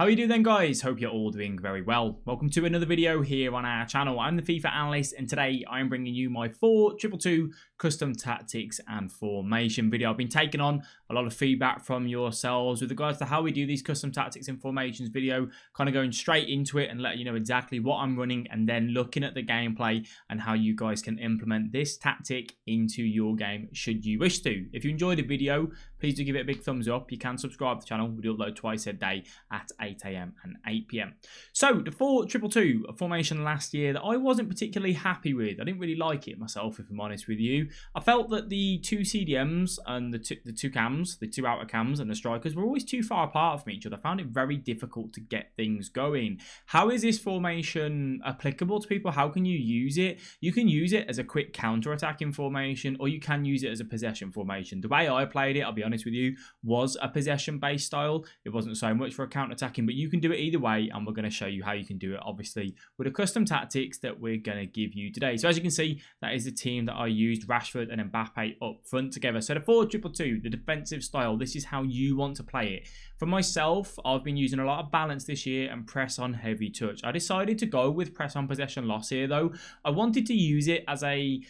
How are you doing then, guys? Hope you're all doing very well. Welcome to another video here on our channel. I'm the FIFA Analyst, and today I'm bringing you my 4-2-2 custom tactics and formation video. I've been taking on a lot of feedback from yourselves with regards to how we do these custom tactics and formations video, kind of going straight into it and letting you know exactly what I'm running and then looking at the gameplay and how you guys can implement this tactic into your game should you wish to. If you enjoyed the video, please do give it a big thumbs up. You can subscribe to the channel. We do upload twice a day at 8 AM and 8 PM. So the 4-2-2 formation last year that I wasn't particularly happy with. I didn't really like it myself, if I'm honest with you. I felt that the two CDMs and the two cams, the two outer cams and the strikers were always too far apart from each other. I found it very difficult to get things going. How is this formation applicable to people? How can you use it? You can use it as a quick counter-attacking formation, or you can use it as a possession formation. The way I played it, I'll be honest with you, was a possession-based style. It wasn't so much for a counter-attacking, but you can do it either way, and we're going to show you how you can do it, obviously, with the custom tactics that we're going to give you today. So as you can see, that is the team that I used, Rashford and Mbappe up front together. So the 4-2-2, the defensive style, this is how you want to play it. For myself, I've been using a lot of balance this year and press on heavy touch. I decided to go with press on possession loss here, though. I wanted to use it as a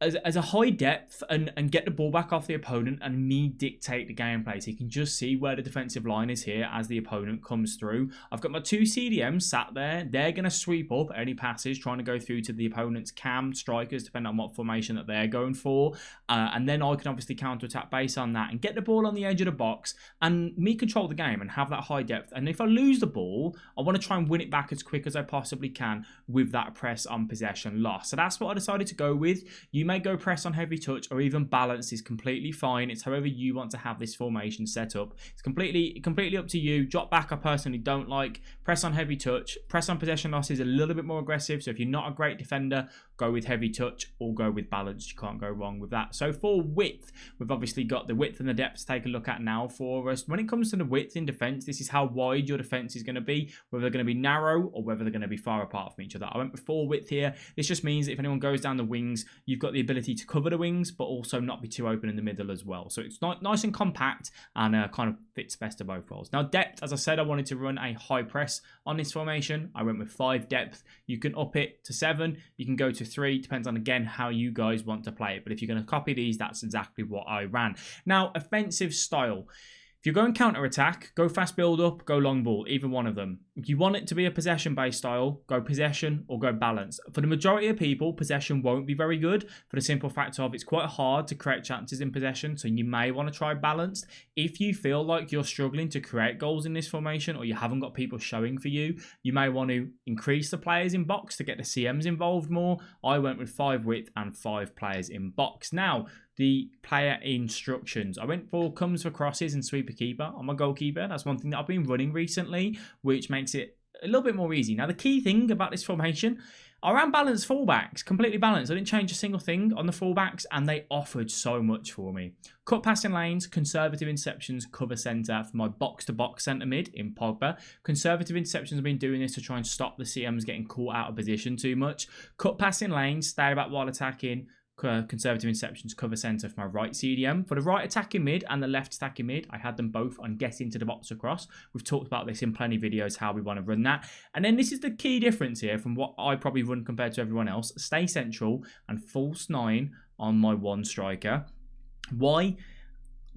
high depth and get the ball back off the opponent and me dictate the gameplay. So you can just see where the defensive line is here as the opponent comes through. I've got my two CDMs sat there. They're going to sweep up any passes, trying to go through to the opponent's cam strikers, depending on what formation that they're going for. And then I can obviously counter-attack based on that and get the ball on the edge of the box and me control the game and have that high depth. And if I lose the ball, I want to try and win it back as quick as I possibly can with that press on possession loss. So that's what I decided to go with. You may go press on heavy touch or even balance is completely fine. It's however you want to have this formation set up. It's completely up to you. Drop back I personally don't like. Press on heavy touch. Press on possession loss is a little bit more aggressive. So if you're not a great defender, go with heavy touch or go with balance. You can't go wrong with that. So for width, we've obviously got the width and the depth to take a look at now for us. When it comes to the width in defense, this is how wide your defense is going to be, whether they're going to be narrow or whether they're going to be far apart from each other. I went with full width here. This just means that if anyone goes down the wings, you've got the ability to cover the wings, but also not be too open in the middle as well. So it's nice and compact and kind of fits best of both roles. Now depth, as I said, I wanted to run a high press on this formation. I went with 5 depth. You can up it to 7. You can go to 3. Depends on, again, how you guys want to play it. But if you're going to copy these, that's exactly what I ran. Now, offensive style. If you're going counter-attack, go fast build-up, go long ball, either one of them. If you want it to be a possession-based style, go possession or go balance. For the majority of people, possession won't be very good for the simple fact of it's quite hard to create chances in possession, so you may want to try balanced. If you feel like you're struggling to create goals in this formation or you haven't got people showing for you, you may want to increase the players in box to get the CMs involved more. I went with 5 width and 5 players in box. Now, the player instructions. I went for comes for crosses and sweeper keeper on my goalkeeper. That's one thing that I've been running recently, which makes it a little bit more easy. Now, the key thing about this formation, I ran balanced fullbacks, completely balanced. I didn't change a single thing on the fullbacks, and they offered so much for me. Cut passing lanes, conservative interceptions, cover centre for my box-to-box centre mid in Pogba. Conservative interceptions, I've been doing this to try and stop the CMs getting caught out of position too much. Cut passing lanes, stay back while attacking. Conservative interceptions, cover centre for my right CDM. For the right attacking mid and the left attacking mid, I had them both on get into the box across. We've talked about this in plenty of videos, how we want to run that. And then this is the key difference here from what I probably run compared to everyone else. Stay central and false 9 on my one striker. Why?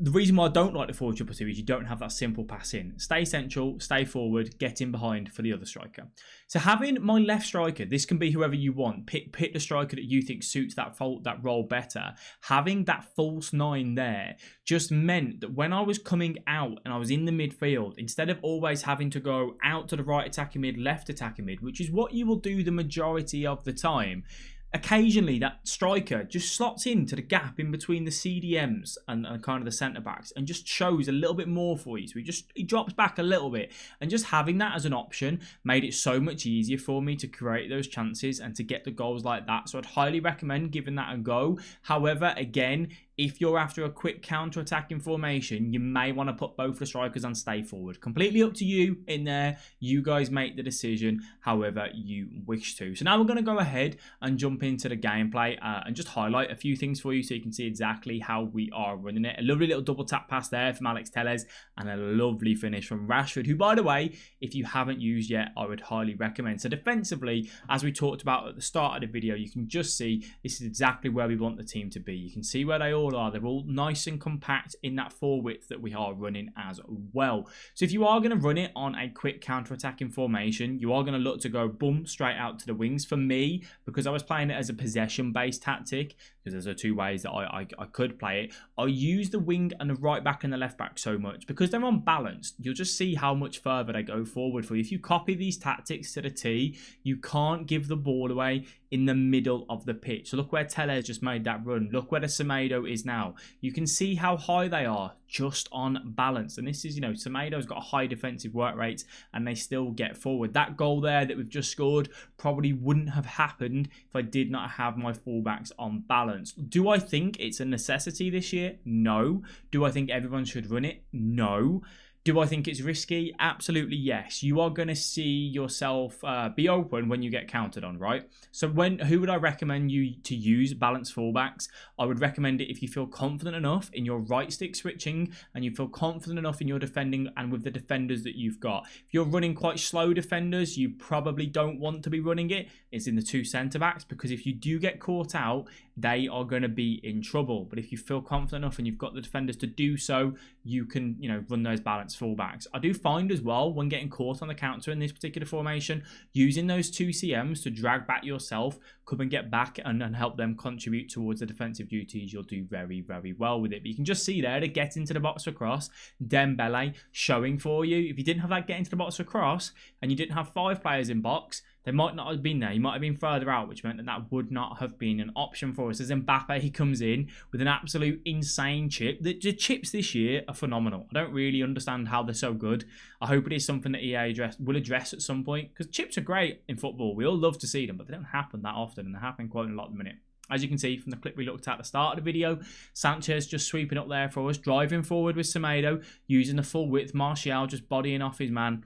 The reason why I don't like the 4-2-2 is you don't have that simple pass in. Stay central, stay forward, get in behind for the other striker. So having my left striker, this can be whoever you want. Pick the striker that you think suits that role better. Having that false 9 there just meant that when I was coming out and I was in the midfield, instead of always having to go out to the right attacking mid, left attacking mid, which is what you will do the majority of the time, occasionally that striker just slots into the gap in between the CDMs and kind of the centre backs and just shows a little bit more for you. So he drops back a little bit, and just having that as an option made it so much easier for me to create those chances and to get the goals like that. So I'd highly recommend giving that a go. However, again, if you're after a quick counter-attacking formation, you may want to put both the strikers on stay forward. Completely up to you in there. You guys make the decision however you wish to. So now we're going to go ahead and jump into the gameplay and just highlight a few things for you so you can see exactly how we are running it. A lovely little double tap pass there from Alex Telles and a lovely finish from Rashford, who, by the way, if you haven't used yet, I would highly recommend. So defensively, as we talked about at the start of the video, you can just see this is exactly where we want the team to be. You can see where they all are. They're all nice and compact in that forward width that we are running as well. So if you are going to run it on a quick counter-attacking formation, you are going to look to go boom straight out to the wings. For me, because I was playing it as a possession-based tactic, because there's two ways that I could play it, I use the wing and the right back and the left back so much because they're unbalanced. You'll just see how much further they go forward for you. If you copy these tactics to the T, you can't give the ball away in the middle of the pitch. So look where Telles just made that run. Look where the Semedo is now. You can see how high they are just on balance. And this is, you know, Semedo's got a high defensive work rate and they still get forward. That goal there that we've just scored probably wouldn't have happened if I did not have my fullbacks on balance. Do I think it's a necessity this year? No. Do I think everyone should run it? No. Do I think it's risky? Absolutely yes. You are going to see yourself be open when you get counted on, right? So who would I recommend you to use balanced fullbacks? I would recommend it if you feel confident enough in your right stick switching and you feel confident enough in your defending and with the defenders that you've got. If you're running quite slow defenders, you probably don't want to be running it. It's in the two centre backs because if you do get caught out, they are going to be in trouble. But if you feel confident enough and you've got the defenders to do so, you can, you know, run those balanced fullbacks. I do find as well, when getting caught on the counter in this particular formation, using those two CMs to drag back yourself, come and get back and help them contribute towards the defensive duties, you'll do very, very well with it. But you can just see there, to get into the box for cross, Dembele showing for you. If you didn't have that get into the box for cross and you didn't have 5 players in box, they might not have been there. You might have been further out, which meant that that would not have been an option for us. As Mbappe, he comes in with an absolute insane chip. The chips this year are phenomenal. I don't really understand how they're so good. I hope it is something that EA will address at some point, because chips are great in football. We all love to see them, but they don't happen that often, and they're happening quite a lot at the minute. As you can see from the clip we looked at the start of the video, Sanchez just sweeping up there for us, driving forward with Semedo, using the full width, Martial just bodying off his man.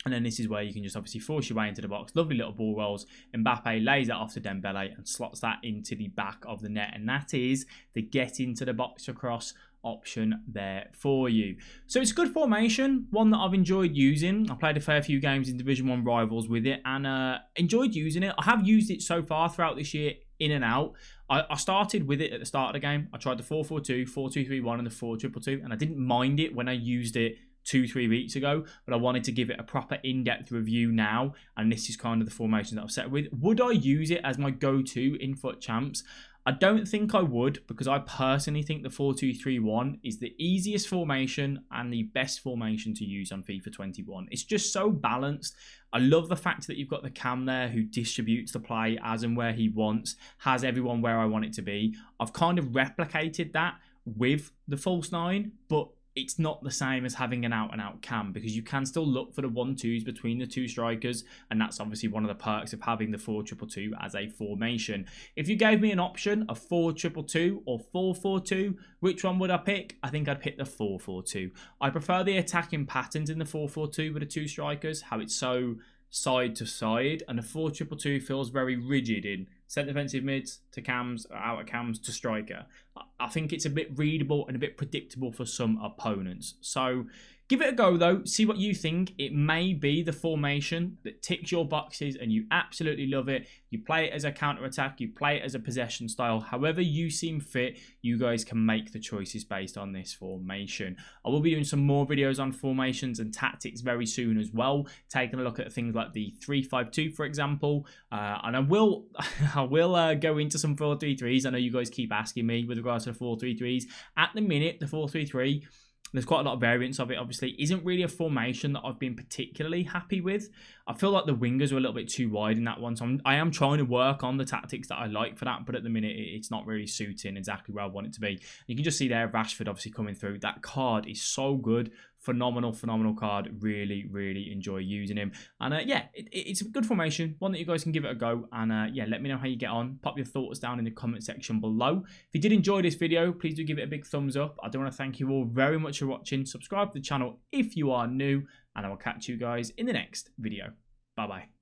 And then this is where you can just obviously force your way into the box. Lovely little ball rolls. Mbappe lays that off to Dembele and slots that into the back of the net. And that is the get into the box across option there for you. So it's a good formation, one that I've enjoyed using. I played a fair few games in Division 1 rivals with it and enjoyed using it. I have used it so far throughout this year in and out. I started with it at the start of the game. I tried the 4-4-2, 4-2-3-1 and the 4-2-2, and I didn't mind it when I used it 2-3 weeks ago, but I wanted to give it a proper in-depth review now, and this is kind of the formation that I've set with. Would I use it as my go-to in FUT Champs? I don't think I would, because I personally think the 4-2-3-1 is the easiest formation and the best formation to use on FIFA 21. It's just so balanced. I love the fact that you've got the Cam there who distributes the play as and where he wants, has everyone where I want it to be. I've kind of replicated that with the false 9, but it's not the same as having an out-and-out cam, because you can still look for the 1-2s between the two strikers, and that's obviously one of the perks of having the 4-2-2 as a formation. If you gave me an option of 4-2-2 or 4-4-2, which one would I pick? I think I'd pick the 4-4-2. I prefer the attacking patterns in the 4-4-2 with the two strikers, how it's so side to side, and the 4-2-2 feels very rigid in centre defensive mids to cams, outer cams to striker. I think it's a bit readable and a bit predictable for some opponents. So give it a go though, see what you think. It may be the formation that ticks your boxes and you absolutely love it. You play it as a counter-attack, you play it as a possession style. However you seem fit, you guys can make the choices based on this formation. I will be doing some more videos on formations and tactics very soon as well, taking a look at things like the 3-5-2, for example. And I will go into some 4-3-3s. I know you guys keep asking me with regards to the 4-3-3s. At the minute, the 4-3-3, there's quite a lot of variants of it, obviously. Isn't really a formation that I've been particularly happy with. I feel like the wingers are a little bit too wide in that one. So I am trying to work on the tactics that I like for that. But at the minute, it's not really suiting exactly where I want it to be. You can just see there Rashford obviously coming through. That card is so good phenomenal card. Really enjoy using him. And yeah, it's a good formation, one that you guys can give it a go. And yeah, let me know how you get on. Pop your thoughts down in the comment section below. If you did enjoy this video, please do give it a big thumbs up. I do want to thank you all very much for watching. Subscribe to the channel if you are new, and I will catch you guys in the next video. Bye bye.